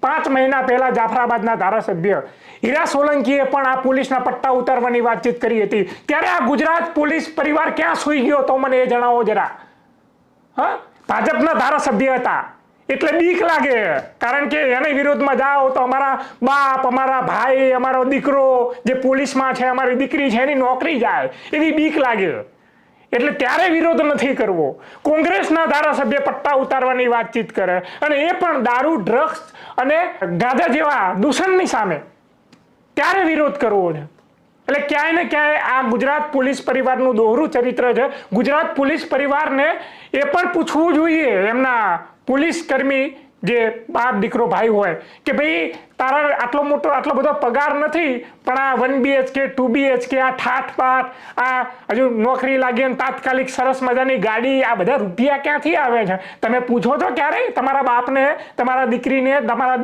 5 મહિના પહેલા જાફરાબાદના ધારાસભ્ય હીરા સોલંકીએ પણ આ પોલીસના પટ્ટા ઉતારવાની વાતચીત કરી હતી, ત્યારે આ ગુજરાત પોલીસ પરિવાર ક્યાં સૂઈ ગયો તો મને એ જણાવો જરા. હા, ભાજપના ધારાસભ્ય હતા એટલે બીક લાગે, કારણ કે એની વિરોધમાં જાઓ તો અમારા બાપ, અમારા ભાઈ, અમારો દીકરો જે પોલીસમાં છે, અમારી દીકરી છે, એની નોકરી જાય એવી બીક લાગે, એટલે ત્યારે વિરોધ નથી કરવો. કોંગ્રેસના ધારાસભ્ય પટ્ટા ઉતારવાની વાતચીત કરે અને એ પણ દારૂ, ડ્રગ્સ અને ગાંજા જેવા દૂષણની સામે, ત્યારે વિરોધ કરવો છે. એટલે ક્યાંય ને ક્યાંય આ ગુજરાત પોલીસ પરિવારનું દોહરું ચરિત્ર છે. ગુજરાત પોલીસ પરિવારને એ પણ પૂછવું જોઈએ એમના પોલીસ કર્મી જે બાપ દીકરો ભાઈ હોય કે ભાઈ તારા આટલો બધો પગાર નથી, પણ આ 1 BHK 2 BHK આ ઠાઠ આ હજુ નોકરી લાગી અને તાત્કાલિક સરસ મજાની ગાડી, આ બધા રૂપિયા ક્યાંથી આવે છે? તમે પૂછો છો ક્યારેય તમારા બાપને, તમારા દીકરીને, તમારા